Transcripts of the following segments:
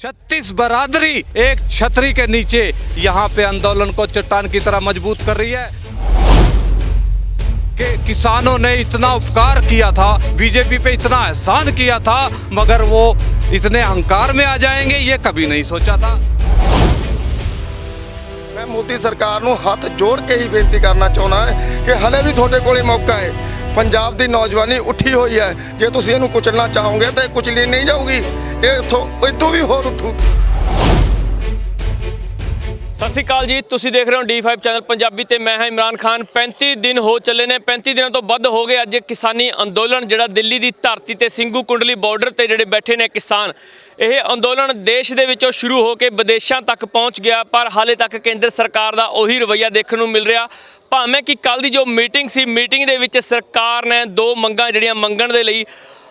36 बरादरी एक छतरी के नीचे यहाँ पे आंदोलन को चट्टान की तरह मजबूत कर रही है कि किसानों ने इतना उपकार किया था, बीजेपी पे इतना एहसान किया था, मगर वो इतने अहंकार में आ जाएंगे ये कभी नहीं सोचा था। मैं मोदी सरकार ਨੂੰ ਹੱਥ ਜੋੜ ਕੇ ਹੀ ਬੇਨਤੀ ਕਰਨਾ ਚਾਹੁੰਦਾ ਹੈ ਕਿ ਹਲੇ ਵੀ ਤੁਹਾਡੇ ਕੋਲੇ ਮੌਕਾ ਹੈ। ਪੰਜਾਬ ਦੀ ਨੌਜਵਾਨੀ ਉੱਠੀ ਹੋਈ ਹੈ, ਜੇ ਤੁਸੀਂ ਇਹਨੂੰ ਕੁਚਲਣਾ ਚਾਹੋਗੇ ਤਾਂ ਕੁਚਲੀ ਨਹੀਂ ਜਾਊਗੀ, ਇਹ ਇਦੋਂ ਵੀ ਹੋਰ ਉੱਠੂ। ਸਤਿ ਸ਼੍ਰੀ ਅਕਾਲ ਜੀ, ਤੁਸੀਂ ਦੇਖ ਰਹੇ ਹੋ D5 ਚੈਨਲ ਪੰਜਾਬੀ ਤੇ ਮੈਂ ਹਾਂ ਇਮਰਾਨ ਖਾਨ। 35 ਦਿਨ ਹੋ ਚੱਲੇ ਨੇ, 35 ਦਿਨਾਂ ਤੋਂ ਵੱਧ ਹੋ ਗਏ। ਅੱਜ ਕਿਸਾਨੀ ਅੰਦੋਲਨ ਜਿਹੜਾ ਦਿੱਲੀ ਦੀ ਧਰਤੀ ਤੇ ਸਿੰਘੂ ਕੁੰਡਲੀ ਬਾਰਡਰ ਤੇ ਜਿਹੜੇ ਬੈਠੇ ਨੇ ਕਿਸਾਨ, ਇਹ ਅੰਦੋਲਨ ਦੇਸ਼ ਦੇ ਵਿੱਚੋਂ ਸ਼ੁਰੂ ਹੋ ਕੇ ਵਿਦੇਸ਼ਾਂ ਤੱਕ ਪਹੁੰਚ ਗਿਆ, ਪਰ ਹਾਲੇ ਤੱਕ ਕੇਂਦਰ ਸਰਕਾਰ ਦਾ ਉਹੀ ਰਵੱਈਆ ਦੇਖਣ ਨੂੰ ਮਿਲ ਰਿਹਾ। ਭਾਵੇਂ ਕਿ ਕੱਲ ਦੀ ਜੋ ਮੀਟਿੰਗ ਸੀ, ਮੀਟਿੰਗ ਦੇ ਵਿੱਚ ਸਰਕਾਰ ਨੇ ਦੋ ਮੰਗਾਂ ਜਿਹੜੀਆਂ ਮੰਗਣ ਦੇ ਲਈ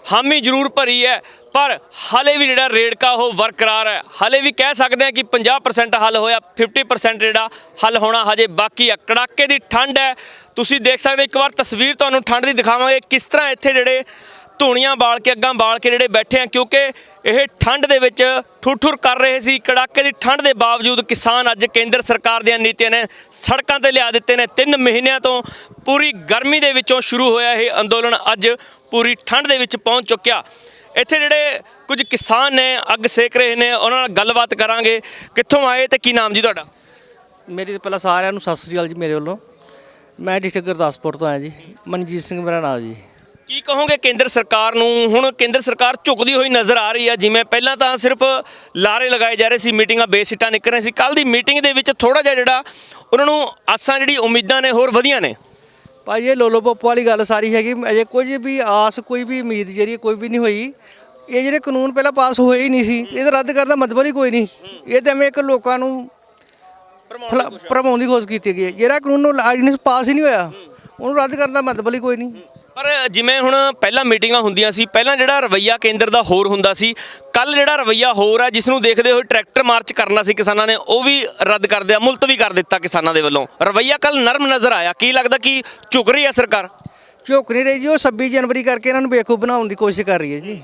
हामी ਜ਼ਰੂਰ ਭਰੀ ਹੈ, ਪਰ ਹਾਲੇ ਵੀ ਜਿਹੜਾ ਰੇੜਕਾ ਉਹ ਬਰਕਰਾਰ ਹੈ। ਹਾਲੇ ਵੀ ਕਹਿ ਸਕਦੇ ਹਾਂ ਕਿ 50% ਹੱਲ ਹੋਇਆ, 50% ਜਿਹੜਾ ਹੱਲ ਹੋਣਾ ਹਜੇ ਬਾਕੀ ਹੈ। ਕੜਾਕੇ ਦੀ ਠੰਡ ਹੈ, ਤੁਸੀਂ ਦੇਖ ਸਕਦੇ, ਇੱਕ ਵਾਰ ਤਸਵੀਰ ਤੁਹਾਨੂੰ ਠੰਡ ਦੀ ਦਿਖਾਵਾਂਗੇ ਕਿਸ ਤਰ੍ਹਾਂ ਇੱਥੇ ਜਿਹੜੇ ਧੂਣੀਆਂ ਬਾਲ ਕੇ, ਅੱਗਾਂ ਬਾਲ ਕੇ ਜਿਹੜੇ ਬੈਠੇ ਆ, ਕਿਉਂਕਿ ਇਹ ਠੰਡ ਦੇ ਵਿੱਚ ਠੁਰ ਕਰ ਰਹੇ ਸੀ। ਕੜਾਕੇ ਦੀ ਠੰਡ ਦੇ ਬਾਵਜੂਦ ਕਿਸਾਨ ਅੱਜ ਕੇਂਦਰ ਸਰਕਾਰ ਦੀਆਂ ਨੀਤੀਆਂ ਨੇ ਸੜਕਾਂ ਤੇ ਲਿਆ ਦਿੱਤੇ ਨੇ। 3 ਮਹੀਨਿਆਂ ਤੋਂ ਪੂਰੀ ਗਰਮੀ ਦੇ ਵਿੱਚੋਂ ਸ਼ੁਰੂ ਹੋਇਆ ਇਹ ਅੰਦੋਲਨ ਅੱਜ ਪੂਰੀ ਠੰਡ ਦੇ ਵਿੱਚ ਪਹੁੰਚ ਚੁੱਕਿਆ। ਇੱਥੇ ਜਿਹੜੇ ਕੁਝ ਕਿਸਾਨ ਨੇ ਅੱਗ ਸੇਕ ਰਹੇ ਨੇ, ਉਹਨਾਂ ਨਾਲ ਗੱਲਬਾਤ ਕਰਾਂਗੇ। ਕਿੱਥੋਂ ਆਏ ਤੇ ਕੀ ਨਾਮ ਜੀ ਤੁਹਾਡਾ? ਮੇਰੀ ਪਹਿਲਾਂ ਸਾਰਿਆਂ ਨੂੰ ਸਤਿ ਸ੍ਰੀ ਅਕਾਲ ਜੀ ਮੇਰੇ ਵੱਲੋਂ। ਮੈਂ ਡਿਸਟ੍ਰਿਕਟ ਗੁਰਦਾਸਪੁਰ ਤੋਂ ਆਇਆ ਜੀ। ਮਨਜੀਤ ਸਿੰਘ ਮੇਰਾ ਨਾਮ ਜੀ। ਕੀ ਕਹੋਗੇ ਕੇਂਦਰ ਸਰਕਾਰ ਨੂੰ? ਹੁਣ ਕੇਂਦਰ ਸਰਕਾਰ ਝੁਕਦੀ ਹੋਈ ਨਜ਼ਰ ਆ ਰਹੀ ਹੈ। ਜਿਵੇਂ ਪਹਿਲਾਂ ਤਾਂ ਸਿਰਫ ਲਾਰੇ ਲਗਾਏ ਜਾ ਰਹੇ ਸੀ, ਮੀਟਿੰਗਾਂ ਬੇਸਿੱਟਾਂ ਨਿਕਲ ਰਹੀਆਂ ਸੀ, ਕੱਲ ਦੀ ਮੀਟਿੰਗ ਦੇ ਵਿੱਚ ਥੋੜਾ ਜਿਹਾ ਜਿਹੜਾ ਉਹਨਾਂ ਨੂੰ ਆਸਾਂ, ਜਿਹੜੀ ਉਮੀਦਾਂ ਨੇ ਹੋਰ ਵਧੀਆਂ ਨੇ। ਭਾਈ ਇਹ ਲੋਲੋ ਪੋਪੋ ਵਾਲੀ ਗੱਲ ਸਾਰੀ ਹੈਗੀ। ਅਜੇ ਕੁਝ ਵੀ ਆਸ, ਕੋਈ ਵੀ ਉਮੀਦ ਜਿਹੜੀ ਕੋਈ ਵੀ ਨਹੀਂ ਹੋਈ। ਇਹ ਜਿਹੜੇ ਕਾਨੂੰਨ ਪਹਿਲਾਂ ਪਾਸ ਹੋਏ ਹੀ ਨਹੀਂ ਸੀ, ਇਹਦਾ ਰੱਦ ਕਰਨ ਦਾ ਮਤਲਬ ਹੀ ਕੋਈ ਨਹੀਂ। ਇਹ ਤਾਂ ਐਵੇਂ ਇੱਕ ਲੋਕਾਂ ਨੂੰ ਭਰਮਾਉਣ ਦੀ ਕੋਸ਼ਿਸ਼ ਕੀਤੀ ਗਈ ਹੈ। ਜਿਹੜਾ ਕਾਨੂੰਨ ਪਾਸ ਹੀ ਨਹੀਂ ਹੋਇਆ, ਉਹਨੂੰ ਰੱਦ ਕਰਨ ਦਾ ਮਤਲਬ ਹੀ ਕੋਈ ਨਹੀਂ। ਪਰ ਜਿਵੇਂ ਹੁਣ ਪਹਿਲਾਂ ਮੀਟਿੰਗਾਂ ਹੁੰਦੀਆਂ ਸੀ, ਪਹਿਲਾਂ ਜਿਹੜਾ ਰਵੱਈਆ ਕੇਂਦਰ ਦਾ ਹੋਰ ਹੁੰਦਾ ਸੀ, ਕੱਲ ਜਿਹੜਾ ਰਵੱਈਆ ਹੋਰ ਹੈ, ਜਿਸ ਨੂੰ ਦੇਖਦੇ ਹੋਏ ਟਰੈਕਟਰ ਮਾਰਚ ਕਰਨਾ ਸੀ ਕਿਸਾਨਾਂ ਨੇ, ਉਹ ਵੀ ਰੱਦ ਕਰ ਦਿਆ, ਮੁਲਤਵੀ ਕਰ ਦਿੱਤਾ ਕਿਸਾਨਾਂ ਦੇ ਵੱਲੋਂ। ਰਵੱਈਆ ਕੱਲ ਨਰਮ ਨਜ਼ਰ ਆਇਆ। ਕੀ ਲੱਗਦਾ ਕਿ ਝੁਕ ਰਹੀ ਹੈ ਸਰਕਾਰ? ਝੁਕ ਨਹੀਂ ਰਹੀ ਜੀ, ਉਹ 26 ਜਨਵਰੀ ਕਰਕੇ ਇਹਨਾਂ ਨੂੰ ਬੇਵਕੂਫ ਬਣਾਉਣ ਦੀ ਕੋਸ਼ਿਸ਼ ਕਰ ਰਹੀ ਹੈ ਜੀ।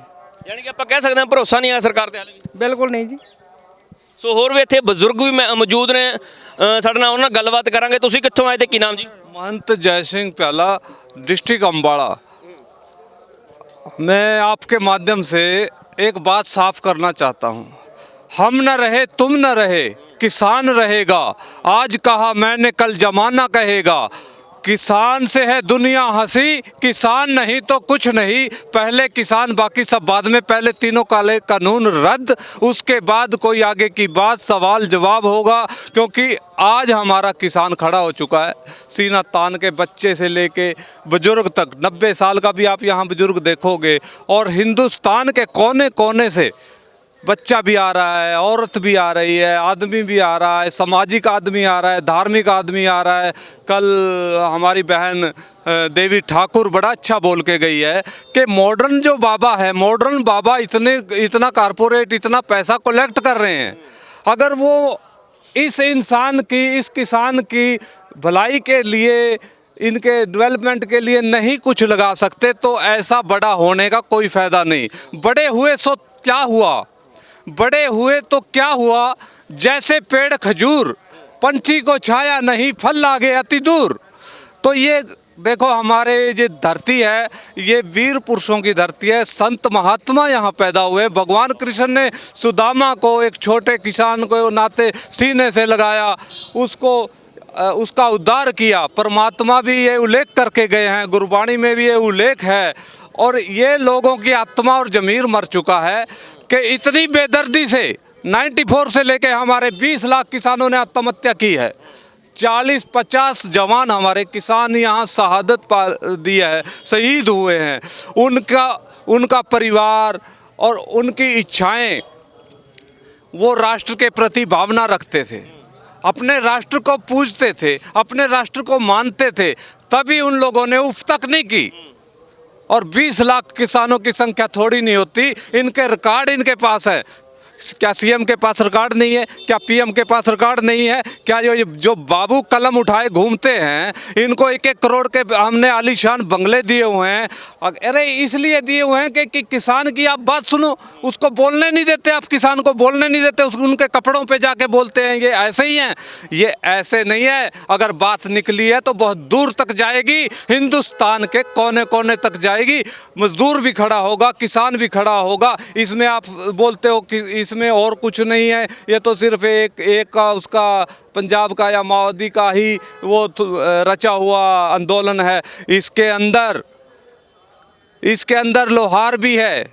ਯਾਨੀ ਕਿ ਆਪਾਂ ਕਹਿ ਸਕਦੇ ਹਾਂ ਭਰੋਸਾ ਨਹੀਂ ਆ ਸਰਕਾਰ ਤੇ ਹਾਲੇ ਵੀ। ਬਿਲਕੁਲ ਨਹੀਂ ਜੀ। ਸੋ ਹੋਰ ਵੀ ਇੱਥੇ ਬਜ਼ੁਰਗ ਵੀ ਮੌਜੂਦ ਨੇ ਸਾਡੇ ਨਾਲ, ਉਹਨਾਂ ਨਾਲ ਗੱਲਬਾਤ ਕਰਾਂਗੇ। ਤੁਸੀਂ ਕਿੱਥੋਂ ਆਏ ਤੇ ਕੀ ਨਾਮ ਜੀ? महंत जय सिंह प्याला, डिस्ट्रिक्ट अम्बाड़ा। मैं आपके माध्यम से एक बात साफ करना चाहता हूँ। हम न रहे तुम न रहे, किसान रहेगा। आज कहा मैंने कल जमाना कहेगा। किसान से है दुनिया हंसी, किसान नहीं तो कुछ नहीं। पहले किसान बाकी सब बाद में। पहले तीनों काले कानून रद्द, उसके बाद कोई आगे की बात सवाल जवाब होगा। क्योंकि आज हमारा किसान खड़ा हो चुका है, सीना तान के, बच्चे से लेके बुजुर्ग तक। 90 साल का भी आप यहाँ बुजुर्ग देखोगे, और हिंदुस्तान के कोने कोने से बच्चा भी आ रहा है, औरत भी आ रही है, आदमी भी आ रहा है, सामाजिक आदमी आ रहा है, धार्मिक आदमी आ रहा है। कल हमारी बहन देवी ठाकुर बड़ा अच्छा बोल के गई है कि मॉडर्न जो बाबा है, मॉडर्न बाबा इतना कारपोरेट इतना पैसा कलेक्ट कर रहे हैं, अगर वो इस इंसान की, इस किसान की भलाई के लिए, इनके डेवलपमेंट के लिए नहीं कुछ लगा सकते, तो ऐसा बड़ा होने का कोई फ़ायदा नहीं। बड़े हुए सो क्या हुआ, बड़े हुए तो क्या हुआ। जैसे पेड़ खजूर, पंछी को छाया नहीं, फल लागे अति दूर। तो ये देखो, हमारे ये धरती है, ये वीर पुरुषों की धरती है। संत महात्मा यहाँ पैदा हुए। भगवान कृष्ण ने सुदामा को, एक छोटे किसान को नाते सीने से लगाया, उसका उद्धार किया। परमात्मा भी ये उल्लेख करके गए हैं, गुरबाणी में भी ये उल्लेख है। और ये लोगों की आत्मा और ज़मीर मर चुका है कि इतनी बेदर्दी से 94 से लेके हमारे 20 लाख किसानों ने आत्महत्या की है। 40-50 जवान हमारे किसान यहाँ शहादत पा दिया है, शहीद हुए हैं। उनका परिवार और उनकी इच्छाएं, वो राष्ट्र के प्रति भावना रखते थे, अपने राष्ट्र को पूजते थे, अपने राष्ट्र को मानते थे, तभी उन लोगों ने उफ तक नहीं की। और 20 लाख किसानों की संख्या थोड़ी नहीं होती। इनके रिकॉर्ड इनके पास है क्या सीएम के पास रिकॉर्ड नहीं है? क्या पीएम के पास रिकॉर्ड नहीं है? क्या जो बाबू कलम उठाए घूमते हैं इनको 1-1 करोड़ के हमने आलीशान बंगले दिए हुए हैं? अरे इसलिए दिए हुए हैं कि किसान की आप बात सुनो, उसको बोलने नहीं देते, आप किसान को बोलने नहीं देते, उनके कपड़ों पे जाके बोलते हैं ये ऐसे ही हैं। ये ऐसे नहीं है। अगर बात निकली है तो बहुत दूर तक जाएगी, हिंदुस्तान के कोने कोने तक जाएगी। मजदूर भी खड़ा होगा, किसान भी खड़ा होगा। इसमें आप बोलते हो कि इसमें और कुछ नहीं है, ये तो सिर्फ एक का उसका पंजाब का या माओवादी का ही वो रचा हुआ आंदोलन है। इसके अंदर लोहार भी है,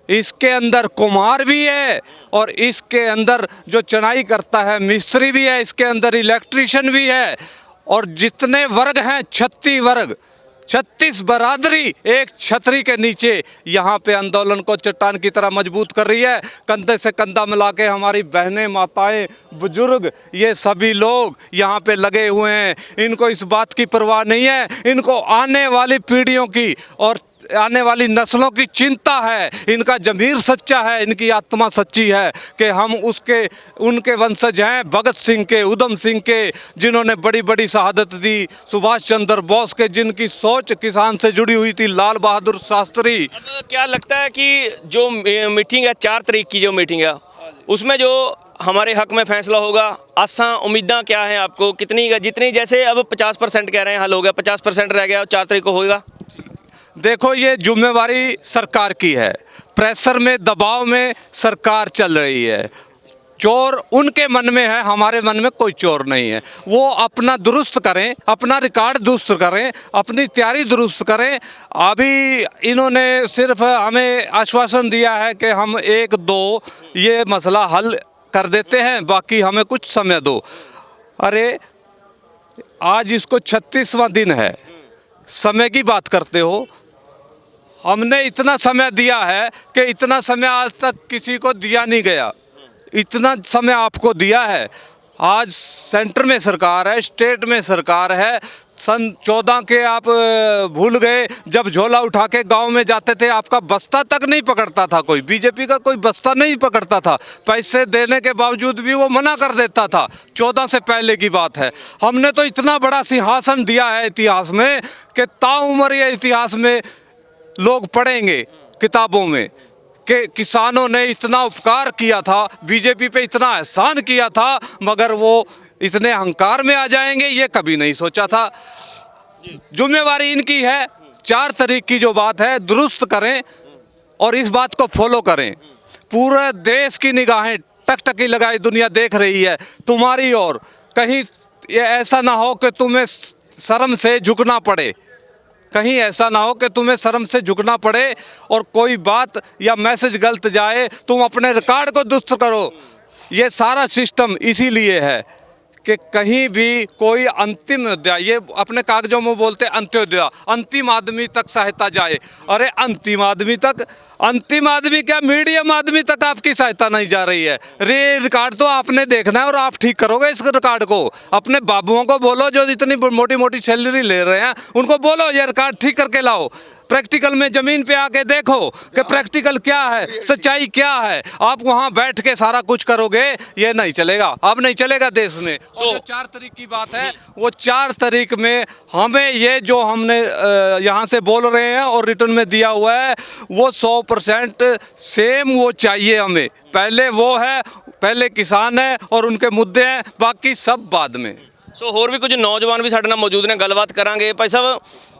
इसके अंदर कुम्हार भी है, और इसके अंदर जो चुनाई करता है मिस्त्री भी है, इसके अंदर इलेक्ट्रिशियन भी है। और जितने वर्ग हैं 36 वर्ग, 36 बरादरी एक छतरी के नीचे यहाँ पे आंदोलन को चट्टान की तरह मजबूत कर रही है। कंधे से कंधा मिला के हमारी बहनें, माताएं, बुजुर्ग, ये सभी लोग यहाँ पे लगे हुए हैं। इनको इस बात की परवाह नहीं है, इनको आने वाली पीढ़ियों की और आने वाली नस्लों की चिंता है। इनका ज़मीर सच्चा है, इनकी आत्मा सच्ची है कि हम उनके वंशज हैं, भगत सिंह के, उधम सिंह के, जिन्होंने बड़ी बड़ी शहादत दी, सुभाष चंद्र बोस के, जिनकी सोच किसान से जुड़ी हुई थी, लाल बहादुर शास्त्री। अब क्या लगता है कि जो मीटिंग है 4 तारीख की जो मीटिंग है उसमें जो हमारे हक में फैसला होगा, आशा उम्मीदें क्या हैं आपको? कितनी, जितनी, जैसे अब 50% कह रहे हैं हल हो गया, 50% रह गया और 4 तारीख को होगा? देखो, ये जिम्मेवारी सरकार की है। प्रेशर में, दबाव में सरकार चल रही है। चोर उनके मन में है, हमारे मन में कोई चोर नहीं है। वो अपना दुरुस्त करें, अपना रिकॉर्ड दुरुस्त करें, अपनी तैयारी दुरुस्त करें। अभी इन्होंने सिर्फ हमें आश्वासन दिया है कि हम 1-2 ये मसला हल कर देते हैं, बाकी हमें कुछ समय दो। अरे आज इसको 36वां दिन है, समय की बात करते हो। हमने इतना समय दिया है कि इतना समय आज तक किसी को दिया नहीं गया। इतना समय आपको दिया है। आज सेंटर में सरकार है, स्टेट में सरकार है। सन 14 के आप भूल गए, जब झोला उठा के गांव में जाते थे आपका बस्ता तक नहीं पकड़ता था कोई, बीजेपी का कोई बस्ता नहीं पकड़ता था। पैसे देने के बावजूद भी वो मना कर देता था। 14 से पहले की बात है। हमने तो इतना बड़ा सिंहासन दिया है इतिहास में कि ताउम्र ये इतिहास में लोग पढ़ेंगे किताबों में कि किसानों ने इतना उपकार किया था, बीजेपी पे इतना एहसान किया था, मगर वो इतने अहंकार में आ जाएंगे ये कभी नहीं सोचा था। जिम्मेवारी इनकी है। 4 तारीख की जो बात है दुरुस्त करें और इस बात को फॉलो करें। पूरे देश की निगाहें टकटकी लगाई दुनिया देख रही है तुम्हारी ओर। कहीं ये ऐसा ना हो कि तुम्हें शर्म से झुकना पड़े, कहीं ऐसा ना हो कि तुम्हें शर्म से झुकना पड़े और कोई बात या मैसेज गलत जाए, तुम अपने रिकॉर्ड को दुरुस्त करो। ये सारा सिस्टम इसीलिए है कि कहीं भी कोई अंतिम अध्याय, ये अपने कागजों में बोलते अंत्योदय, अंतिम आदमी तक सहायता जाए। अरे अंतिम आदमी तक, अंतिम आदमी क्या, मीडियम आदमी तक आपकी सहायता नहीं जा रही है। रिकॉर्ड तो आपने देखना है और आप ठीक करोगे इस रिकॉर्ड को। अपने बाबुओं को बोलो जो इतनी मोटी मोटी सैलरी ले रहे हैं, उनको बोलो ये रिकॉर्ड ठीक करके लाओ। प्रैक्टिकल में ज़मीन पे आके देखो कि प्रैक्टिकल क्या है, सच्चाई क्या है। आप वहाँ बैठ के सारा कुछ करोगे, ये नहीं चलेगा, अब नहीं चलेगा देश में। और जो 4 तारीख की बात है, वो 4 तारीख में हमें ये जो हमने यहाँ से बोल रहे हैं और रिटर्न में दिया हुआ है, वो 100% सेम वो चाहिए हमें। पहले वो है, पहले किसान है और उनके मुद्दे हैं, बाकी सब बाद में। ਸੋ ਹੋਰ ਵੀ ਕੁਝ ਨੌਜਵਾਨ ਵੀ ਸਾਡੇ ਨਾਲ ਮੌਜੂਦ ਨੇ, ਗੱਲਬਾਤ ਕਰਾਂਗੇ। ਭਾਈ ਸਾਹਿਬ,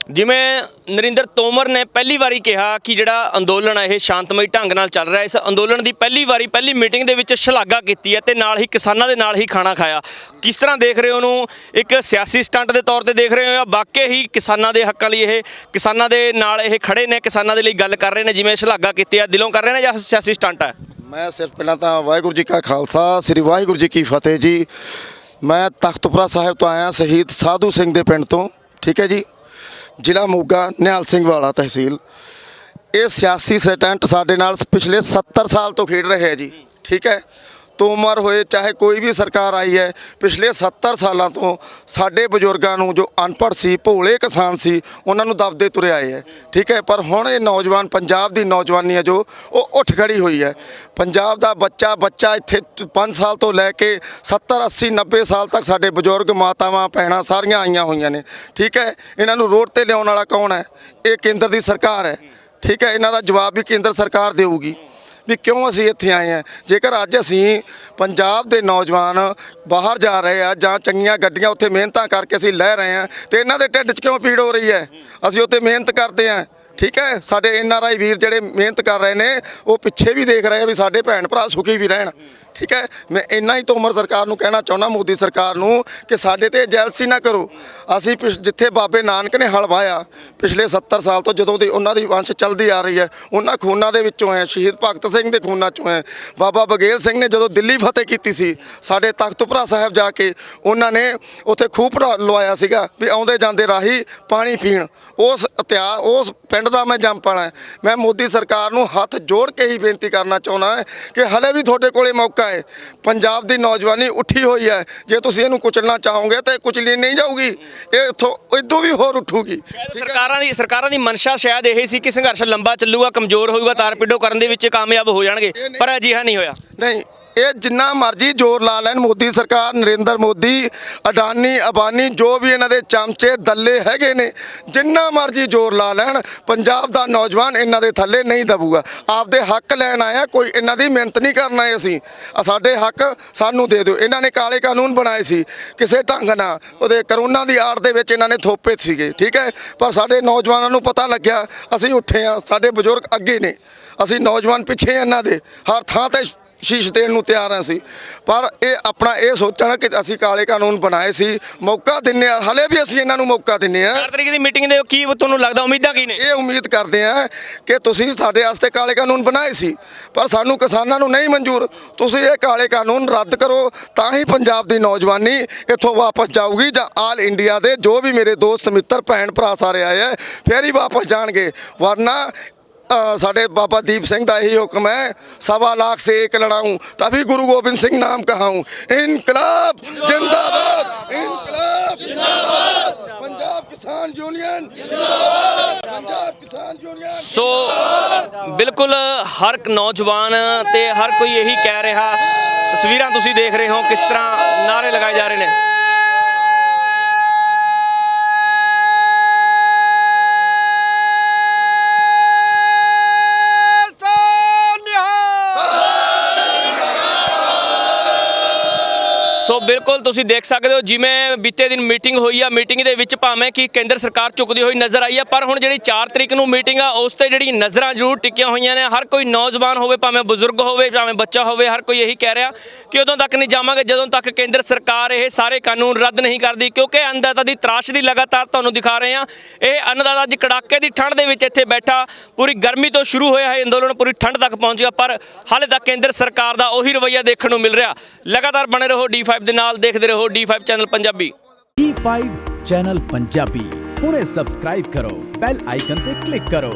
ਜਿਵੇਂ ਨਰਿੰਦਰ ਤੋਮਰ ਨੇ ਪਹਿਲੀ ਵਾਰੀ ਕਿਹਾ ਕਿ ਜਿਹੜਾ ਅੰਦੋਲਨ ਹੈ ਇਹ ਸ਼ਾਂਤਮਈ ਢੰਗ ਨਾਲ ਚੱਲ ਰਿਹਾ, ਇਸ ਅੰਦੋਲਨ ਦੀ ਪਹਿਲੀ ਮੀਟਿੰਗ ਦੇ ਵਿੱਚ ਸ਼ਲਾਘਾ ਕੀਤੀ ਹੈ ਤੇ ਨਾਲ ਹੀ ਕਿਸਾਨਾਂ ਦੇ ਨਾਲ ਹੀ ਖਾਣਾ ਖਾਇਆ। ਕਿਸ ਤਰ੍ਹਾਂ ਦੇਖ ਰਹੇ ਹੋ ਉਹਨੂੰ? ਇੱਕ ਸਿਆਸੀ ਸਟੰਟ ਦੇ ਤੌਰ ਤੇ ਦੇਖ ਰਹੇ ਹੋ ਜਾਂ ਵਾਕਈ ਹੀ ਕਿਸਾਨਾਂ ਦੇ ਹੱਕਾਂ ਲਈ ਇਹ, ਕਿਸਾਨਾਂ ਦੇ ਨਾਲ ਇਹ ਖੜੇ ਨੇ, ਕਿਸਾਨਾਂ ਦੇ ਲਈ ਗੱਲ ਕਰ ਰਹੇ ਨੇ, ਜਿਵੇਂ ਸ਼ਲਾਘਾ ਕੀਤੀ ਹੈ ਦਿਲੋਂ ਕਰ ਰਹੇ ਨੇ, ਜਾਂ ਸਿਆਸੀ ਸਟੰਟ ਹੈ? ਮੈਂ ਸਿਰਫ ਪਹਿਲਾਂ ਤਾਂ ਵਾਹਿਗੁਰੂ ਜੀ ਕਾ ਖਾਲਸਾ, ਸ੍ਰੀ ਵਾਹਿਗੁਰੂ ਜੀ ਕੀ ਫਤਿਹ ਜੀ। ਮੈਂ ਤਖਤਪੁਰਾ ਸਾਹਿਬ ਤੋਂ ਆਇਆ, ਸ਼ਹੀਦ ਸਾਧੂ ਸਿੰਘ ਦੇ ਪਿੰਡ ਤੋਂ, ਠੀਕ ਹੈ ਜੀ, ਜ਼ਿਲ੍ਹਾ ਮੋਗਾ, ਨਿਹਾਲ ਸਿੰਘ ਵਾਲਾ ਤਹਿਸੀਲ। ਇਹ ਸਿਆਸੀ ਸਟੰਟ ਸਾਡੇ ਨਾਲ ਪਿਛਲੇ 70 ਸਾਲ ਤੋਂ ਖੇਡ ਰਹੇ ਹੈ ਜੀ, ਠੀਕ ਹੈ। ਤੋਮਰ ਹੋਏ ਚਾਹੇ ਕੋਈ ਵੀ ਸਰਕਾਰ ਆਈ ਹੈ, ਪਿਛਲੇ 70 ਸਾਲਾਂ ਤੋਂ ਸਾਡੇ ਬਜ਼ੁਰਗਾਂ ਨੂੰ ਜੋ ਅਨਪੜ੍ਹ ਸੀ, ਭੋਲੇ ਕਿਸਾਨ ਸੀ, ਉਹਨਾਂ ਨੂੰ ਦਬਦੇ ਤੁਰੇ ਆਏ ਹੈ। ਠੀਕ ਹੈ, ਪਰ ਹੁਣ ਇਹ ਨੌਜਵਾਨ, ਪੰਜਾਬ ਦੀ ਨੌਜਵਾਨੀ ਹੈ ਜੋ ਉਹ ਉੱਠ ਖੜੀ ਹੋਈ ਹੈ। ਪੰਜਾਬ ਦਾ ਬੱਚਾ ਇੱਥੇ 5 ਸਾਲ ਤੋਂ ਲੈ ਕੇ 70 80 90 ਸਾਲ ਤੱਕ ਸਾਡੇ ਬਜ਼ੁਰਗ, ਮਾਤਾਵਾਂ, ਭੈਣਾਂ ਸਾਰੀਆਂ ਆਈਆਂ ਹੋਈਆਂ ਨੇ। ਠੀਕ ਹੈ, ਇਹਨਾਂ ਨੂੰ ਰੋਡ ਤੇ ਲਿਆਉਣ ਵਾਲਾ ਕੌਣ ਹੈ? ਇਹ ਕੇਂਦਰ ਦੀ ਸਰਕਾਰ ਹੈ। ਠੀਕ ਹੈ, ਇਹਨਾਂ ਦਾ ਜਵਾਬ ਵੀ ਕੇਂਦਰ ਸਰਕਾਰ ਦੇਊਗੀ ਵੀ ਕਿਉਂ ਅਸੀਂ ਇੱਥੇ ਆਏ ਹਾਂ। ਜੇਕਰ ਅੱਜ ਅਸੀਂ ਪੰਜਾਬ ਦੇ ਨੌਜਵਾਨ ਬਾਹਰ ਜਾ ਰਹੇ ਆ ਜਾਂ ਚੰਗੀਆਂ ਗੱਡੀਆਂ ਉੱਥੇ ਮਿਹਨਤਾਂ ਕਰਕੇ ਅਸੀਂ ਲੈ ਰਹੇ ਹਾਂ, ਤੇ ਇਹਨਾਂ ਦੇ ਢਿੱਡ 'ਚ ਕਿਉਂ ਪੀੜ ਹੋ ਰਹੀ ਹੈ? ਅਸੀਂ ਉੱਥੇ ਮਿਹਨਤ ਕਰਦੇ ਹਾਂ। ਠੀਕ ਹੈ, ਸਾਡੇ NRI ਵੀਰ ਜਿਹੜੇ ਮਿਹਨਤ ਕਰ ਰਹੇ ਨੇ, ਉਹ ਪਿੱਛੇ ਵੀ ਦੇਖ ਰਹੇ ਆ ਵੀ ਸਾਡੇ ਭੈਣ ਭਰਾ ਸੁਖੀ ਵੀ ਰਹਿਣ। ਠੀਕ ਹੈ, ਮੈਂ ਇੰਨਾ ਹੀ ਤੋਮਰ ਸਰਕਾਰ ਨੂੰ ਕਹਿਣਾ ਚਾਹੁੰਦਾ, ਮੋਦੀ ਸਰਕਾਰ ਨੂੰ, ਕਿ ਸਾਡੇ ਤੇ ਜੈਲਸੀ ਨਾ ਕਰੋ। ਅਸੀਂ ਜਿੱਥੇ ਬਾਬੇ ਨਾਨਕ ਨੇ ਹਲ ਵਾਹਿਆ ਪਿਛਲੇ 70 ਸਾਲ ਤੋਂ, ਜਦੋਂ ਦੀ ਉਹਨਾਂ ਦੀ ਵੰਸ਼ ਚੱਲਦੀ ਆ ਰਹੀ ਹੈ, ਉਹਨਾਂ ਖੂਨਾਂ ਦੇ ਵਿੱਚੋਂ ਹੈ। ਸ਼ਹੀਦ ਭਗਤ ਸਿੰਘ ਦੇ ਖੂਨਾਂ 'ਚੋਂ ਹੈ। ਬਾਬਾ ਬਗੇਲ ਸਿੰਘ ਨੇ ਜਦੋਂ ਦਿੱਲੀ ਫਤਿਹ ਕੀਤੀ ਸੀ, ਸਾਡੇ ਤਖਤਪੁਰਾ ਸਾਹਿਬ ਜਾ ਕੇ ਉਹਨਾਂ ਨੇ ਉੱਥੇ ਖੂਹ ਲਵਾਇਆ ਸੀਗਾ ਵੀ ਆਉਂਦੇ ਜਾਂਦੇ ਰਾਹੀ ਪਾਣੀ ਪੀਣ। ਉਸ ਪਿੰਡ ਦਾ ਮੈਂ ਜੰਮਪਲ ਹਾਂ। ਮੈਂ ਮੋਦੀ ਸਰਕਾਰ ਨੂੰ ਹੱਥ ਜੋੜ ਕੇ ਹੀ ਬੇਨਤੀ ਕਰਨਾ ਚਾਹੁੰਦਾ ਹੈ ਕਿ ਹਲੇ ਵੀ ਤੁਹਾਡੇ ਕੋਲੇ ਮੌਕਾ ਹੈ। ਪੰਜਾਬ ਦੀ ਨੌਜਵਾਨੀ ਉੱਠੀ ਹੋਈ ਹੈ। ਜੇ ਤੁਸੀਂ ਇਹਨੂੰ ਕੁਚਲਣਾ ਚਾਹੋਗੇ ਤਾਂ ਕੁਚਲੀ ਨਹੀਂ ਜਾਊਗੀ, ਇਹ ਇਦੋਂ ਵੀ ਹੋਰ ਉੱਠੂਗੀ। ਸਰਕਾਰਾਂ ਦੀ ਮਨਸ਼ਾ ਸ਼ਾਇਦ ਇਹ ਸੀ ਕਿ ਸੰਘਰਸ਼ ਲੰਬਾ ਚੱਲੂਗਾ, ਕਮਜ਼ੋਰ ਹੋਊਗਾ, ਤਾਰ-ਪਿੱਡੋ ਕਰਨ ਦੇ ਵਿੱਚ ਕਾਮਯਾਬ ਹੋ ਜਾਣਗੇ, ਪਰ ਅਜਿਹਾ ਨਹੀਂ ਹੋਇਆ। ਨਹੀਂ, ਇਹ ਜਿੰਨਾ ਮਰਜ਼ੀ ਜ਼ੋਰ ਲਾ ਲੈਣ ਮੋਦੀ ਸਰਕਾਰ, ਨਰਿੰਦਰ ਮੋਦੀ, ਅਡਾਨੀ, ਅਬਾਨੀ, ਜੋ ਵੀ ਇਹਨਾਂ ਦੇ ਚਮਚੇ ਦੱਲੇ ਹੈਗੇ ਨੇ, ਜਿੰਨਾ ਮਰਜ਼ੀ ਜ਼ੋਰ ਲਾ ਲੈਣ, ਪੰਜਾਬ ਦਾ ਨੌਜਵਾਨ ਇਹਨਾਂ ਦੇ ਥੱਲੇ ਨਹੀਂ ਦਬੂਗਾ। ਆਪਦੇ ਹੱਕ ਲੈਣ ਆਇਆ, ਕੋਈ ਇਹਨਾਂ ਦੀ ਮਿਹਨਤ ਨਹੀਂ ਕਰਨ ਆਏ। ਅਸੀਂ ਸਾਡੇ ਹੱਕ ਸਾਨੂੰ ਦੇ ਦਿਓ। ਇਹਨਾਂ ਨੇ ਕਾਲੇ ਕਾਨੂੰਨ ਬਣਾਏ ਸੀ ਕਿਸੇ ਢੰਗ ਨਾਲ, ਉਹਦੇ ਕਰੋਨਾ ਦੀ ਆੜ ਦੇ ਵਿੱਚ ਇਹਨਾਂ ਨੇ ਥੋਪੇ ਸੀਗੇ। ਠੀਕ ਹੈ, ਪਰ ਸਾਡੇ ਨੌਜਵਾਨਾਂ ਨੂੰ ਪਤਾ ਲੱਗਿਆ, ਅਸੀਂ ਉੱਠੇ ਆ, ਸਾਡੇ ਬਜ਼ੁਰਗ ਅੱਗੇ ਨੇ, ਅਸੀਂ ਨੌਜਵਾਨ ਪਿੱਛੇ ਇਹਨਾਂ ਦੇ, ਹਰ ਥਾਂ ਤੇ ਸ਼ੀਸ਼ ਦੇਣ ਨੂੰ ਤਿਆਰ ਹਾਂ ਅਸੀਂ। ਪਰ ਇਹ ਆਪਣਾ ਇਹ ਸੋਚਣਾ ਕਿ ਅਸੀਂ ਕਾਲੇ ਕਾਨੂੰਨ ਬਣਾਏ ਸੀ, ਮੌਕਾ ਦਿੰਨੇ ਆ, ਹਲੇ ਵੀ ਅਸੀਂ ਇਹਨਾਂ ਨੂੰ ਮੌਕਾ ਦਿੰਨੇ ਆ। 4 ਤਰੀਕ ਦੀ ਮੀਟਿੰਗ ਦੇ ਕੀ ਤੁਹਾਨੂੰ ਲੱਗਦਾ, ਉਮੀਦਾਂ ਕੀ ਨੇ? ਇਹ ਉਮੀਦ ਕਰਦੇ ਆ ਕਿ ਤੁਸੀਂ ਸਾਡੇ ਵਾਸਤੇ ਕਾਲੇ ਕਾਨੂੰਨ ਬਣਾਏ ਸੀ, ਪਰ ਸਾਨੂੰ ਕਿਸਾਨਾਂ ਨੂੰ ਨਹੀਂ ਮਨਜ਼ੂਰ। ਤੁਸੀਂ ਇਹ ਕਾਲੇ ਕਾਨੂੰਨ ਰੱਦ ਕਰੋ, ਤਾਂ ਹੀ ਪੰਜਾਬ ਦੀ ਨੌਜਵਾਨੀ ਇੱਥੋਂ ਵਾਪਸ ਜਾਊਗੀ, ਜਾਂ ਆਲ ਇੰਡੀਆ ਦੇ ਜੋ ਵੀ ਮੇਰੇ ਦੋਸਤ ਮਿੱਤਰ ਭੈਣ ਭਰਾ ਸਾਰੇ ਆਏ ਆ ਫੇਰ ਹੀ ਵਾਪਸ ਜਾਣਗੇ। ਵਰਨਾ साढ़े बाबा दीप सिंह का यही हुक्म है, 1.25 लाख से एक लड़ाऊं तभी गुरु गोबिंद सिंह नाम कहाऊं। इनकलाब जिंदाबाद, इनकलाब जिंदाबाद, पंजाब किसान यूनियन जिंदाबाद, पंजाब किसान यूनियन। सो बिल्कुल हर नौजवान ते हर कोई यही कह रहा। तस्वीरां तुसीं देख रहे हो किस तरह नारे लगाए जा रहे हैं। ਸੋ ਬਿਲਕੁਲ ਤੁਸੀਂ ਦੇਖ ਸਕਦੇ ਹੋ, ਜਿਵੇਂ ਬੀਤੇ ਦਿਨ ਮੀਟਿੰਗ ਹੋਈ ਆ, ਮੀਟਿੰਗ ਦੇ ਵਿੱਚ ਭਾਵੇਂ ਕਿ ਕੇਂਦਰ ਸਰਕਾਰ ਝੁਕਦੀ ਹੋਈ ਨਜ਼ਰ ਆਈ ਆ, ਪਰ ਹੁਣ ਜਿਹੜੀ 4 ਤਰੀਕ ਨੂੰ ਮੀਟਿੰਗ ਆ ਉਸ ਤੇ ਜਿਹੜੀ ਨਜ਼ਰਾਂ ਜ਼ਰੂਰ ਟਿਕੀਆਂ ਹੋਈਆਂ ਨੇ। ਹਰ ਕੋਈ ਨੌਜਵਾਨ ਹੋਵੇ, ਭਾਵੇਂ ਬਜ਼ੁਰਗ ਹੋਵੇ, ਭਾਵੇਂ ਬੱਚਾ ਹੋਵੇ, ਹਰ ਕੋਈ ਇਹੀ ਕਹਿ ਰਿਹਾ ਕਿ ਉਦੋਂ ਤੱਕ ਨਹੀਂ ਜਾਵਾਂਗੇ ਜਦੋਂ ਤੱਕ ਕੇਂਦਰ ਸਰਕਾਰ ਇਹ ਸਾਰੇ ਕਾਨੂੰਨ ਰੱਦ ਨਹੀਂ ਕਰਦੀ। ਕਿਉਂਕਿ ਅੰਨਦਾਤਾ ਦੀ ਤਰਾਸ਼ਦੀ ਲਗਾਤਾਰ ਤੁਹਾਨੂੰ ਦਿਖਾ ਰਹੇ ਹਾਂ। ਇਹ ਅੰਨਦਾਤਾ ਅੱਜ ਕੜਾਕੇ ਦੀ ਠੰਡ ਦੇ ਵਿੱਚ ਇੱਥੇ ਬੈਠਾ, ਪੂਰੀ ਗਰਮੀ ਤੋਂ ਸ਼ੁਰੂ ਹੋਇਆ ਹੈ ਅੰਦੋਲਨ, ਪੂਰੀ ਠੰਡ ਤੱਕ ਪਹੁੰਚ ਗਿਆ, ਪਰ ਹਾਲੇ ਤੱਕ ਕੇਂਦਰ ਸਰਕਾਰ ਦਾ ਉਹੀ ਰਵੱਈਆ ਦੇਖਣ ਨੂੰ ਮਿਲ ਰਿਹਾ। ਲਗਾਤਾਰ ਬਣੇ ਰਹੋ D5 ਦੇ ਨਾਲ, ਦੇਖਦੇ ਰਹੋ D5 channel Punjabi. D5 channel Punjabi ਹੁਣੇ ਸਬਸਕ੍ਰਾਈਬ ਕਰੋ, ਬੈਲ ਆਈਕਨ ਤੇ ਕਲਿੱਕ ਕਰੋ।